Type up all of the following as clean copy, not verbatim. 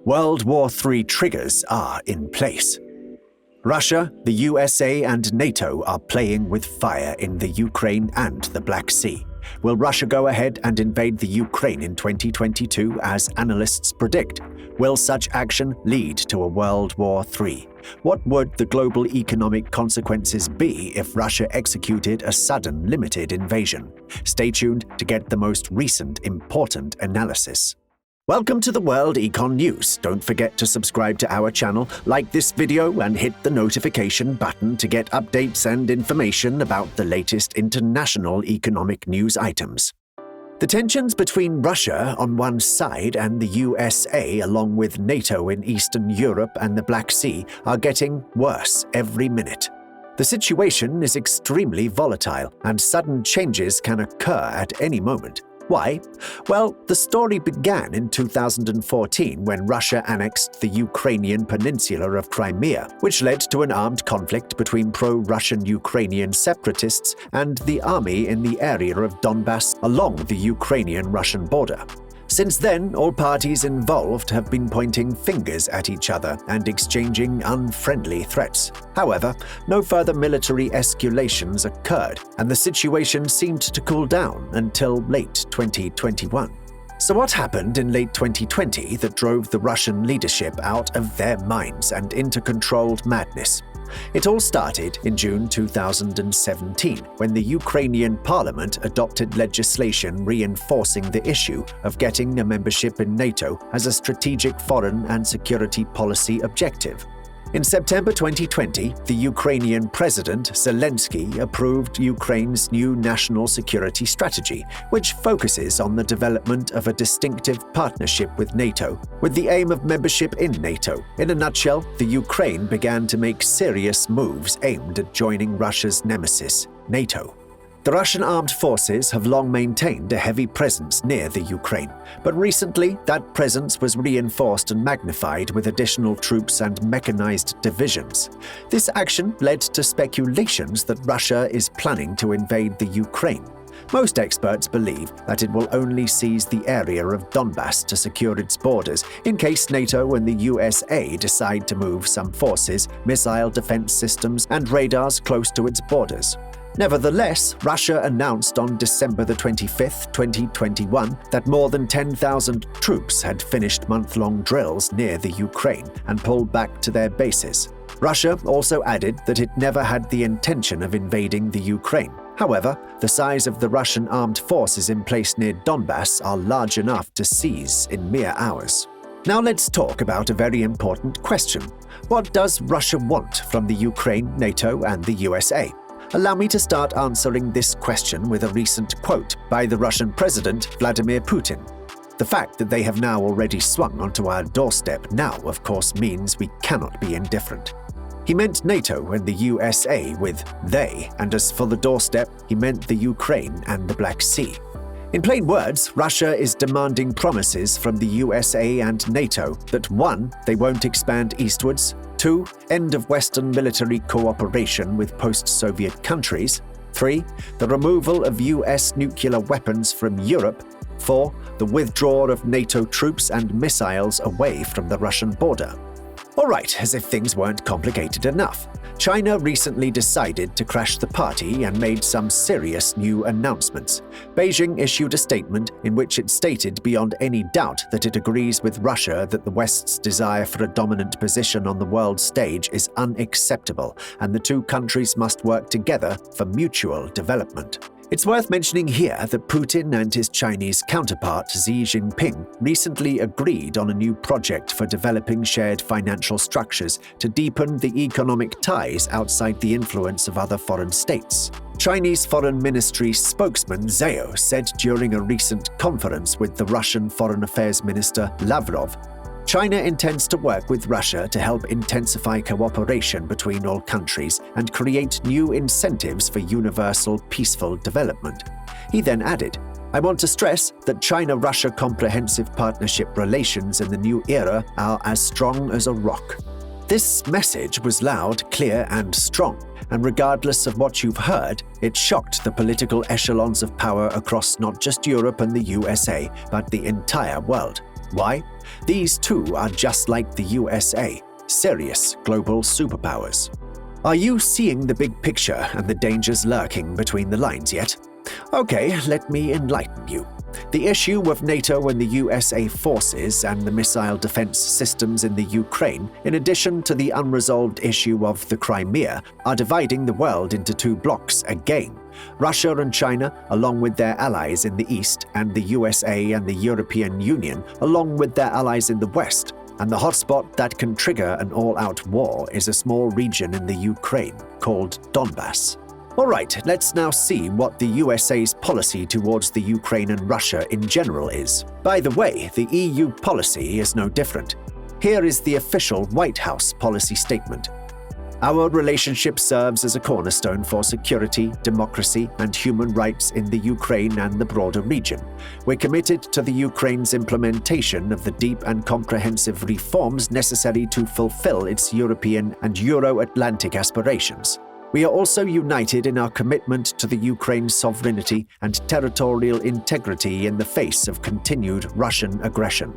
World War III triggers are in place. Russia, the USA, and NATO are playing with fire in the Ukraine and the Black Sea. Will Russia go ahead and invade the Ukraine in 2022 as analysts predict? Will such action lead to a World War III? What would the global economic consequences be if Russia executed a sudden limited invasion? Stay tuned to get the most recent important analysis. Welcome to the World Econ News. Don't forget to subscribe to our channel, like this video, and hit the notification button to get updates and information about the latest international economic news items. The tensions between Russia on one side and the U.S.A. along with NATO in Eastern Europe and the Black Sea are getting worse every minute. The situation is extremely volatile, and sudden changes can occur at any moment. Why? Well, the story began in 2014 when Russia annexed the Ukrainian peninsula of Crimea, which led to an armed conflict between pro-Russian Ukrainian separatists and the army in the area of Donbass along the Ukrainian-Russian border. Since then, all parties involved have been pointing fingers at each other and exchanging unfriendly threats. However, no further military escalations occurred, and the situation seemed to cool down until late 2021. So what happened in late 2020 that drove the Russian leadership out of their minds and into controlled madness? It all started in June 2017, when the Ukrainian parliament adopted legislation reinforcing the issue of getting a membership in NATO as a strategic foreign and security policy objective. In September 2020, the Ukrainian President Zelensky approved Ukraine's new national security strategy, which focuses on the development of a distinctive partnership with NATO, with the aim of membership in NATO. In a nutshell, the Ukraine began to make serious moves aimed at joining Russia's nemesis, NATO. The Russian armed forces have long maintained a heavy presence near the Ukraine, but recently that presence was reinforced and magnified with additional troops and mechanized divisions. This action led to speculations that Russia is planning to invade the Ukraine. Most experts believe that it will only seize the area of Donbass to secure its borders in case NATO and the U.S.A. decide to move some forces, missile defense systems, and radars close to its borders. Nevertheless, Russia announced on December 25, 2021, that more than 10,000 troops had finished month-long drills near the Ukraine and pulled back to their bases. Russia also added that it never had the intention of invading the Ukraine. However, the size of the Russian armed forces in place near Donbass are large enough to seize in mere hours. Now let's talk about a very important question. What does Russia want from the Ukraine, NATO, and the USA? Allow me to start answering this question with a recent quote by the Russian President Vladimir Putin. The fact that they have now already swung onto our doorstep now, of course, means we cannot be indifferent. He meant NATO and the USA with they, and as for the doorstep, he meant the Ukraine and the Black Sea. In plain words, Russia is demanding promises from the USA and NATO that 1. They won't expand eastwards, 2. End of Western military cooperation with post-Soviet countries, 3. The removal of US nuclear weapons from Europe, 4. The withdrawal of NATO troops and missiles away from the Russian border. All right, as if things weren't complicated enough. China recently decided to crash the party and made some serious new announcements. Beijing issued a statement in which it stated beyond any doubt that it agrees with Russia that the West's desire for a dominant position on the world stage is unacceptable, and the two countries must work together for mutual development. It's worth mentioning here that Putin and his Chinese counterpart Xi Jinping recently agreed on a new project for developing shared financial structures to deepen the economic ties outside the influence of other foreign states. Chinese Foreign Ministry spokesman Zhao said during a recent conference with the Russian Foreign Affairs Minister Lavrov, China intends to work with Russia to help intensify cooperation between all countries and create new incentives for universal peaceful development. He then added, I want to stress that China-Russia comprehensive partnership relations in the new era are as strong as a rock. This message was loud, clear, and strong, and regardless of what you've heard, it shocked the political echelons of power across not just Europe and the USA, but the entire world. Why? These two are just like the USA, serious global superpowers. Are you seeing the big picture and the dangers lurking between the lines yet? Okay, let me enlighten you. The issue of NATO and the U.S.A. forces and the missile defense systems in the Ukraine, in addition to the unresolved issue of the Crimea, are dividing the world into two blocks again. Russia and China, along with their allies in the East, and the U.S.A. and the European Union, along with their allies in the West. And the hotspot that can trigger an all-out war is a small region in the Ukraine called Donbass. Alright, let's now see what the USA's policy towards the Ukraine and Russia in general is. By the way, the EU policy is no different. Here is the official White House policy statement. Our relationship serves as a cornerstone for security, democracy, and human rights in the Ukraine and the broader region. We're committed to the Ukraine's implementation of the deep and comprehensive reforms necessary to fulfill its European and Euro-Atlantic aspirations. We are also united in our commitment to the Ukraine's sovereignty and territorial integrity in the face of continued Russian aggression.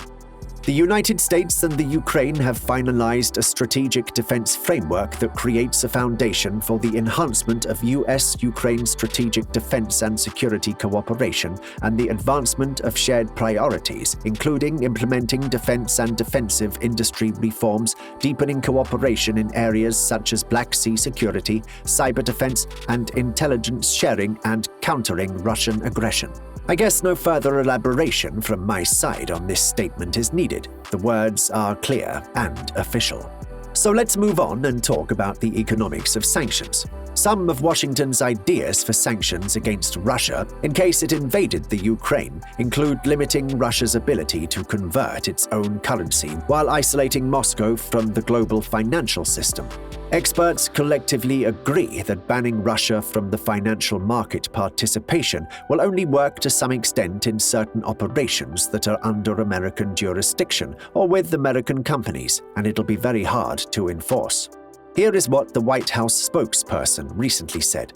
The United States and the Ukraine have finalized a strategic defense framework that creates a foundation for the enhancement of U.S.-Ukraine strategic defense and security cooperation and the advancement of shared priorities, including implementing defense and defensive industry reforms, deepening cooperation in areas such as Black Sea security, cyber defense, and intelligence sharing and countering Russian aggression. I guess no further elaboration from my side on this statement is needed. The words are clear and official. So let's move on and talk about the economics of sanctions. Some of Washington's ideas for sanctions against Russia, in case it invaded the Ukraine, include limiting Russia's ability to convert its own currency while isolating Moscow from the global financial system. Experts collectively agree that banning Russia from the financial market participation will only work to some extent in certain operations that are under American jurisdiction or with American companies, and it'll be very hard to enforce. Here is what the White House spokesperson recently said.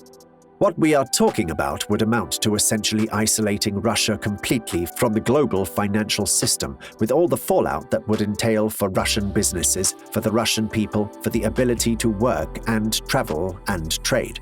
What we are talking about would amount to essentially isolating Russia completely from the global financial system, with all the fallout that would entail for Russian businesses, for the Russian people, for the ability to work and travel and trade.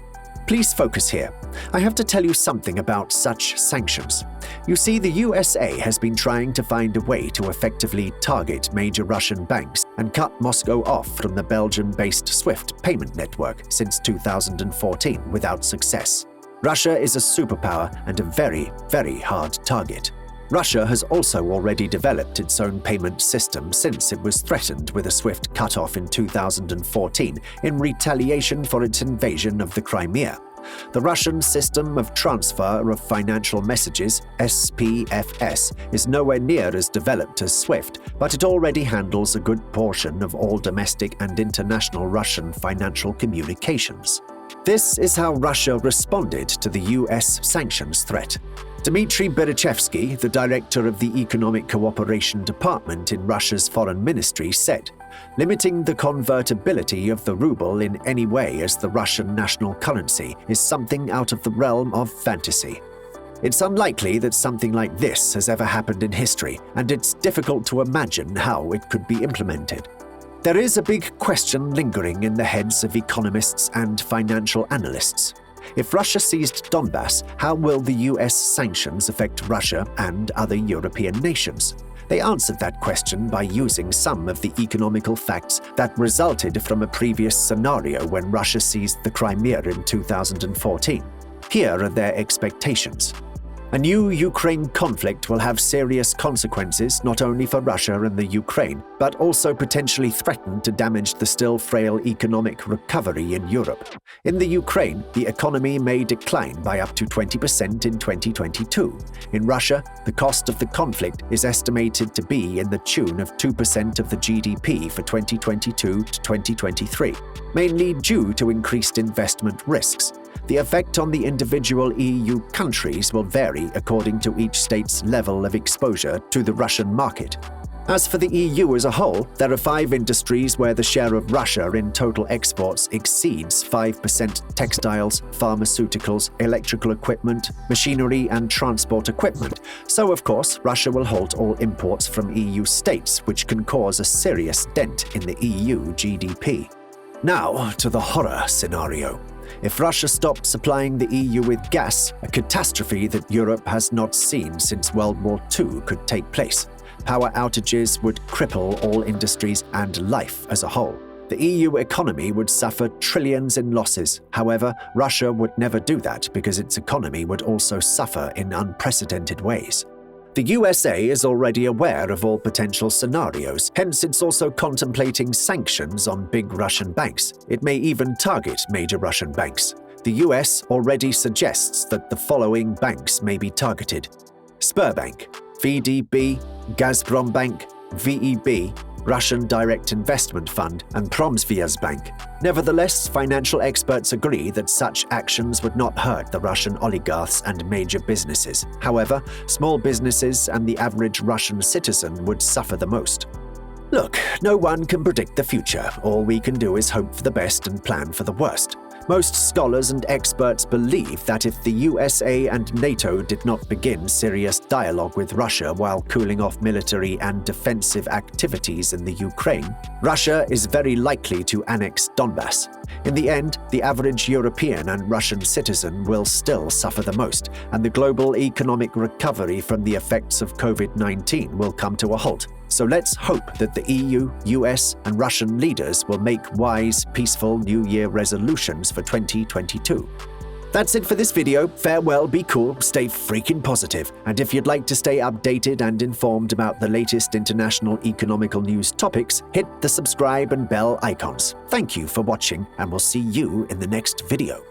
Please focus here. I have to tell you something about such sanctions. You see, the U.S.A. has been trying to find a way to effectively target major Russian banks and cut Moscow off from the Belgian-based SWIFT payment network since 2014 without success. Russia is a superpower and a very, very hard target. Russia has also already developed its own payment system since it was threatened with a SWIFT cutoff in 2014 in retaliation for its invasion of the Crimea. The Russian System of Transfer of Financial Messages, SPFS, is nowhere near as developed as SWIFT, but it already handles a good portion of all domestic and international Russian financial communications. This is how Russia responded to the U.S. sanctions threat. Dmitry Berechevsky, the director of the Economic Cooperation Department in Russia's foreign ministry, said, "Limiting the convertibility of the ruble in any way as the Russian national currency is something out of the realm of fantasy. It's unlikely that something like this has ever happened in history, and it's difficult to imagine how it could be implemented. There is a big question lingering in the heads of economists and financial analysts. If Russia seized Donbass, how will the U.S. sanctions affect Russia and other European nations? They answered that question by using some of the economical facts that resulted from a previous scenario when Russia seized the Crimea in 2014. Here are their expectations. A new Ukraine conflict will have serious consequences not only for Russia and the Ukraine, but also potentially threaten to damage the still frail economic recovery in Europe. In the Ukraine, the economy may decline by up to 20% in 2022. In Russia, the cost of the conflict is estimated to be in the tune of 2% of the GDP for 2022 to 2023, mainly due to increased investment risks. The effect on the individual EU countries will vary according to each state's level of exposure to the Russian market. As for the EU as a whole, there are 5 industries where the share of Russia in total exports exceeds 5%: textiles, pharmaceuticals, electrical equipment, machinery, and transport equipment. So, of course, Russia will halt all imports from EU states, which can cause a serious dent in the EU GDP. Now to the horror scenario. If Russia stopped supplying the EU with gas, a catastrophe that Europe has not seen since World War II could take place. Power outages would cripple all industries and life as a whole. The EU economy would suffer trillions in losses. However, Russia would never do that because its economy would also suffer in unprecedented ways. The USA is already aware of all potential scenarios, hence it's also contemplating sanctions on big Russian banks. It may even target major Russian banks. The US already suggests that the following banks may be targeted: Sberbank, VDB, Gazprombank, VEB, Russian Direct Investment Fund, and Promsvyazbank. Nevertheless, financial experts agree that such actions would not hurt the Russian oligarchs and major businesses. However, small businesses and the average Russian citizen would suffer the most. Look, no one can predict the future. All we can do is hope for the best and plan for the worst. Most scholars and experts believe that if the U.S.A. and Nato did not begin serious dialogue with Russia while cooling off military and defensive activities in the Ukraine, Russia is very likely to annex Donbass. In the end, the average European and Russian citizen will still suffer the most, and the global economic recovery from the effects of COVID-19 will come to a halt. So let's hope that the EU, US, and Russian leaders will make wise, peaceful New Year resolutions for 2022. That's it for this video. Farewell, be cool, stay freaking positive. And if you'd like to stay updated and informed about the latest international economical news topics, hit the subscribe and bell icons. Thank you for watching, and we'll see you in the next video.